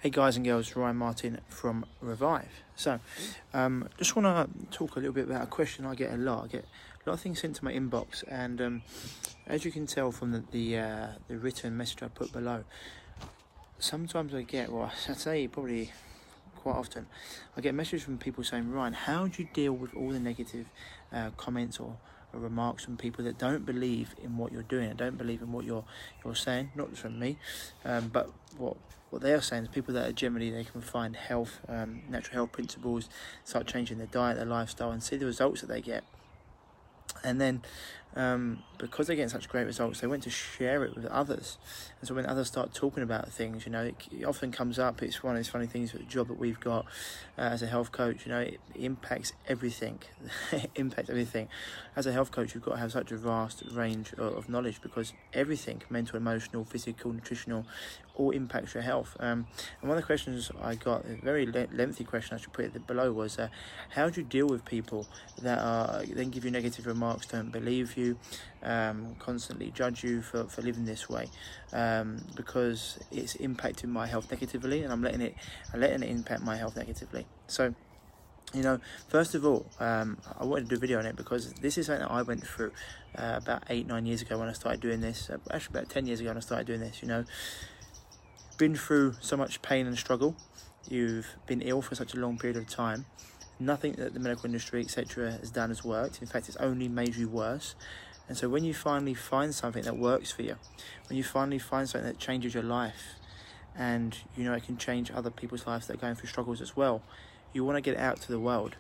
Hey guys and girls, Ryan Martin from Revive. So, just want to talk a little bit about a question I get a lot. I get a lot of things sent to my inbox, and as you can tell from the written message I put below, sometimes I get, well, I'd say probably quite often, I get messages from people saying, Ryan, how do you deal with all the negative comments or remarks from people that don't believe in what you're doing, and don't believe in what you're saying? Not just from me, but what they are saying is people that are generally, they can find health, natural health principles, start changing their diet, their lifestyle, and see the results that they get. And then because they're getting such great results, they want to share it with others. And so when others start talking about things, it often comes up. It's one of those funny things with the job that we've got as a health coach. It impacts everything. It impacts everything. As a health coach, you've got to have such a vast range of knowledge, because everything, mental, emotional, physical, nutritional, all impacts your health. And one of the questions I got, a very lengthy question, I should put it below, was how do you deal with people that then give you negative remarks, don't believe you, constantly judge you for living this way, because it's impacting my health negatively, and I'm letting it impact my health negatively. So, first of all, I wanted to do a video on it because this is something that I went through about 8-9 years ago when I started doing this. Actually, about 10 years ago when I started doing this. Been through so much pain and struggle. You've been ill for such a long period of time. Nothing that the medical industry, etc., has done has worked. In fact, it's only made you worse. And so when you finally find something that works for you, when you finally find something that changes your life, and it can change other people's lives that are going through struggles as well, you want to get it out to the world.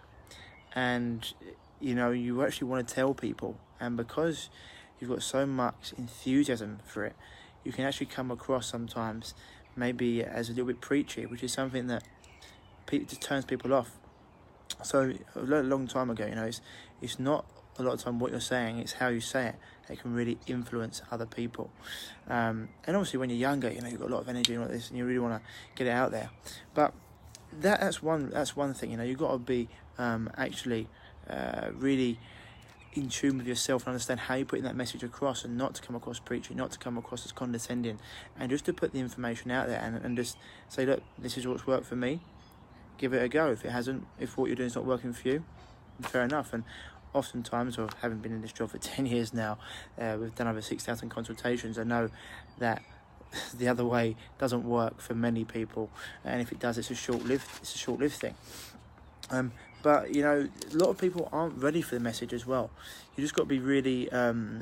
And you actually want to tell people, and because you've got so much enthusiasm for it, you can actually come across sometimes maybe as a little bit preachy, which is something that just turns people off. So a long time ago, it's not a lot of time what you're saying, it's how you say it that can really influence other people. And obviously when you're younger, you've got a lot of energy and all this, and you really want to get it out there. But that's one thing. You've got to be actually really in tune with yourself and understand how you're putting that message across, and not to come across preachy, not to come across as condescending, and just to put the information out there and just say, look, this is what's worked for me. Give it a go. If it hasn't, if what you're doing is not working for you, fair enough. And oftentimes, or having been in this job for 10 years now, we've done over 6,000 consultations. I know that the other way doesn't work for many people, and if it does, it's a short-lived thing. But a lot of people aren't ready for the message as well. You just got to be really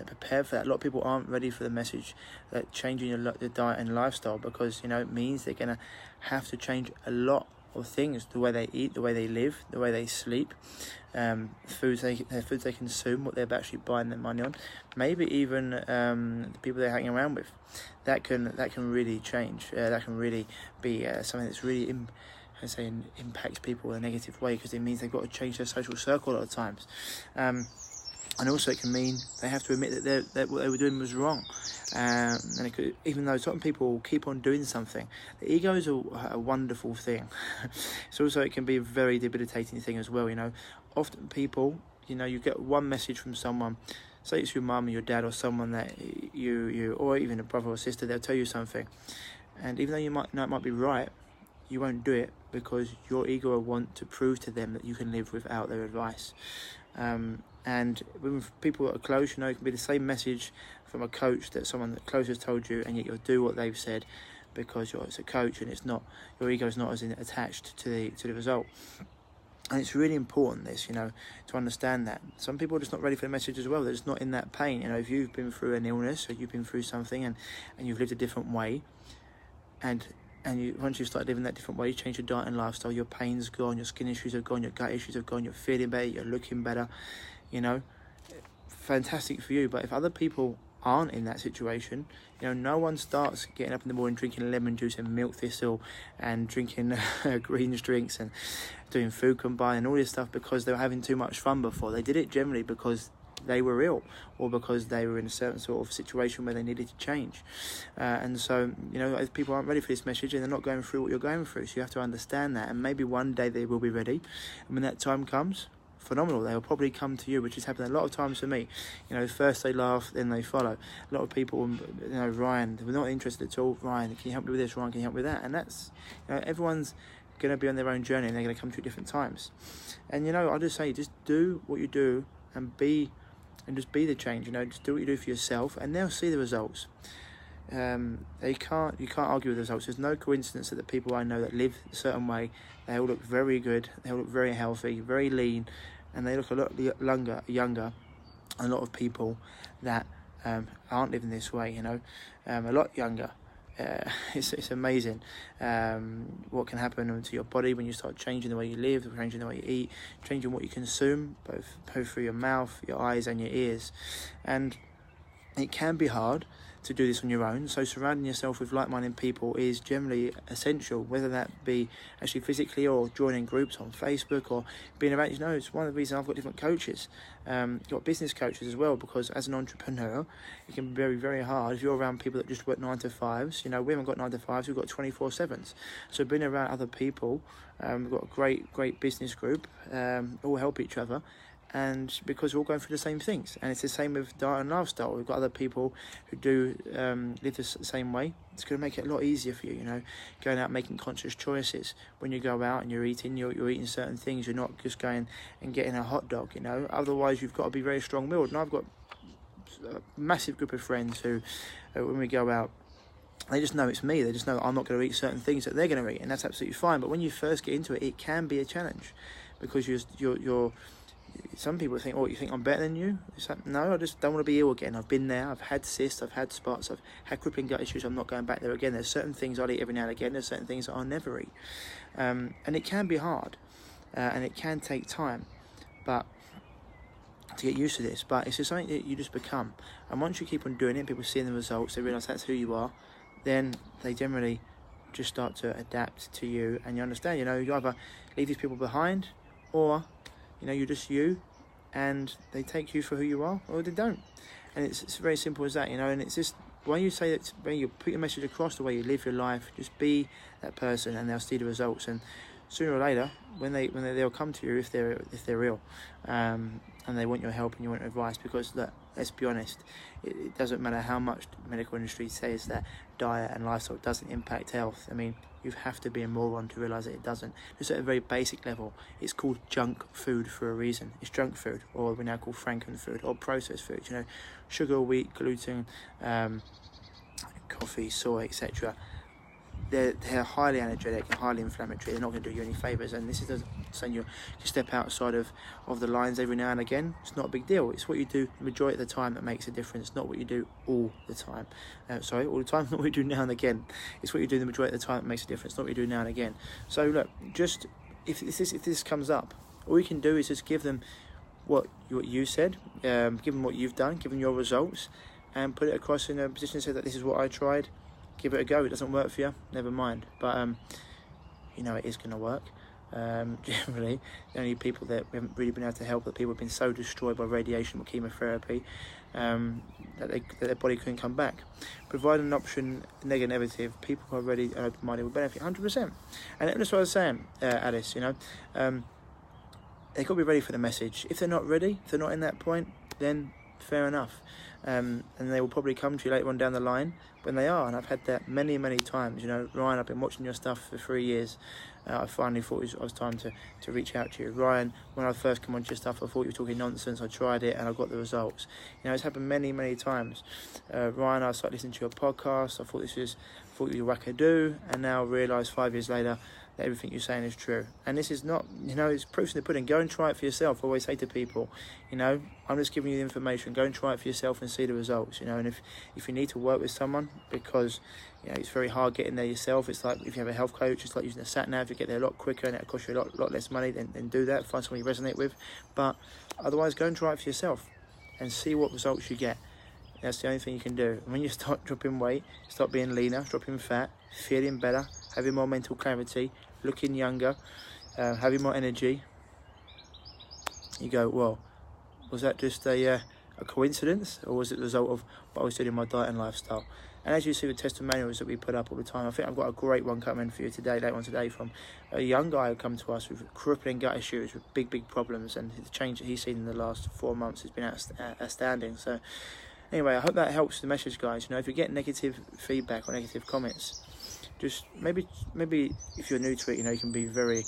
prepared for that. A lot of people aren't ready for the message that changing your diet and lifestyle, because it means they're going to have to change a lot of things: the way they eat, the way they live, the way they sleep, foods they consume, what they're actually buying their money on, maybe even the people they're hanging around with. That can really change. That can really be something that's really impacts people in a negative way, because it means they've got to change their social circle a lot of times. And also it can mean they have to admit that what they were doing was wrong. And it could, even though some people keep on doing something, the ego is a wonderful thing. It's also, it can be a very debilitating thing as well. Often people, you get one message from someone, say it's your mum or your dad or someone that you or even a brother or sister, they'll tell you something, and even though you might know it might be right, you won't do it because your ego will want to prove to them that you can live without their advice. And with people that are close, it can be the same message from a coach that someone that close has told you, and yet you'll do what they've said because it's a coach, and it's not, your ego is not as attached to the result. And it's really important to understand that. Some people are just not ready for the message as well. They're just not in that pain. If you've been through an illness, or you've been through something, and you've lived a different way, and once you start living that different way, you change your diet and lifestyle, your pain's gone, your skin issues have gone, your gut issues have gone, you're feeling better, you're looking better, fantastic for you. But if other people aren't in that situation, no one starts getting up in the morning drinking lemon juice and milk thistle and drinking greens drinks and doing food combine and all this stuff because they were having too much fun before. They did it generally because they were ill, or because they were in a certain sort of situation where they needed to change. And so, if people aren't ready for this message, and they're not going through what you're going through, so you have to understand that. And maybe one day they will be ready, and when that time comes, phenomenal. They'll probably come to you, which has happened a lot of times for me. First they laugh, then they follow. A lot of people, Ryan, we're not interested at all. Ryan, can you help me with this? Ryan, can you help me with that? And that's, everyone's going to be on their own journey, and they're going to come to you at different times. And I just say, just do what you do and just be the change. Just do what you do for yourself, and they'll see the results. You can't argue with the results. There's no coincidence that the people I know that live a certain way, they all look very good, they all look very healthy, very lean, and they look a lot younger. A lot of people that aren't living this way, a lot younger. It's amazing what can happen to your body when you start changing the way you live, changing the way you eat, changing what you consume, both through your mouth, your eyes and your ears. And it can be hard to do this on your own, so surrounding yourself with like-minded people is generally essential, whether that be actually physically or joining groups on Facebook or being around. It's one of the reasons I've got different coaches. Got business coaches as well, because as an entrepreneur it can be very, very hard if you're around people that just work 9 to 5s. We haven't got 9 to 5s, we've got 24/7s. So being around other people, we've got a great business group, all help each other. And because we're all going through the same things, and it's the same with diet and lifestyle. We've got other people who do live the same way. It's going to make it a lot easier for you, going out making conscious choices. When you go out and you're eating certain things. You're not just going and getting a hot dog, Otherwise, you've got to be very strong-willed. And I've got a massive group of friends who, when we go out, they just know it's me. They just know I'm not going to eat certain things that they're going to eat, and that's absolutely fine. But when you first get into it, it can be a challenge, because you're some people think, you think I'm better than you? It's like, no, I just don't want to be ill again. I've been there. I've had cysts. I've had spots. I've had crippling gut issues. I'm not going back there again. There's certain things I'll eat every now and again. There's certain things that I'll never eat. And it can be hard. And it can take time to get used to this. But it's just something that you just become. And once you keep on doing it, people seeing the results, they realise that's who you are, then they generally just start to adapt to you. And you understand, you either leave these people behind, or you're just you, and they take you for who you are, or they don't. And it's very simple as that, and it's just, when you say that, when you put your message across, the way you live your life, just be that person, and they'll see the results. And sooner or later, when they'll come to you if they're ill, and they want your help and you want your advice, because look, let's be honest, it doesn't matter how much the medical industry says that diet and lifestyle doesn't impact health. I mean, you have to be a moron to realise that it doesn't. Just at a very basic level, it's called junk food for a reason. It's junk food, or we now call franken food, or processed food. Sugar, wheat, gluten, coffee, soy, etc. They're highly energetic and highly inflammatory. They're not going to do you any favours, and this is saying you step outside of the lines every now and again. It's not a big deal. It's what you do the majority of the time that makes a difference, not what you do all the time. All the time, not what you do now and again. It's what you do the majority of the time that makes a difference, not what you do now and again. So look, just if this comes up, all you can do is just give them what you said, give them what you've done, give them your results, and put it across in a position to say that this is what I tried. Give it a go. It doesn't work for you, never mind. But it is going to work. Generally, the only people that we haven't really been able to help, that people have been so destroyed by radiation or chemotherapy, that their body couldn't come back. Providing an option, negative, people who are ready and open-minded will benefit 100%. And that's what I was saying, Alice. They've got to be ready for the message. If they're not ready, if they're not in that point, then fair enough. And they will probably come to you later on down the line when they are. And I've had that many times. Ryan, I've been watching your stuff for 3 years. I finally thought it was time to reach out to you. Ryan, when I first came onto your stuff, I thought you were talking nonsense. I tried it and I got the results. It's happened many times. Ryan, I started listening to your podcast. I thought you were wackadoo, and now I realise 5 years later that everything you're saying is true. And this is not, it's proof in the pudding. Go and try it for yourself. I always say to people, I'm just giving you the information. Go and try it for yourself and see the results. And if you need to work with someone, because it's very hard getting there yourself. It's like if you have a health coach, it's like using a sat nav. You get there a lot quicker and it'll cost you a lot less money. Then do that. Find someone you resonate with. But otherwise, go and try it for yourself and see what results you get. That's the only thing you can do. And when you start dropping weight, start being leaner, dropping fat, feeling better, having more mental clarity, looking younger, having more energy, you go, well, was that just a coincidence, or was it the result of what I was doing in my diet and lifestyle? And as you see the testimonials that we put up all the time, I think I've got a great one coming for you today, later on today, from a young guy who come to us with crippling gut issues, with big problems, and the change that he's seen in the last 4 months has been outstanding. So anyway, I hope that helps the message, guys. You know, if you get negative feedback or negative comments, just maybe if you're new to it, you know, you can be very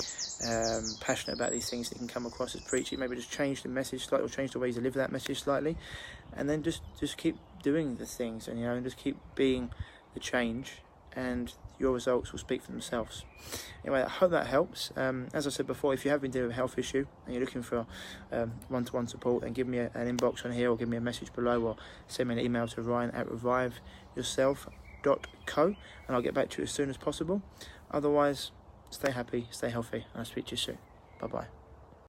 passionate about these things that can come across as preachy. Maybe just change the message slightly, or change the way you deliver that message slightly, and then just keep doing the things, and, you know, and just keep being the change, and your results will speak for themselves. Anyway, I hope that helps. As I said before, if you have been dealing with a health issue and you're looking for one-to-one support, then give me an inbox on here, or give me a message below, or send me an email to ryan@reviveyourself.co, and I'll get back to you as soon as possible. Otherwise, stay happy, stay healthy, and I'll speak to you soon. Bye-bye.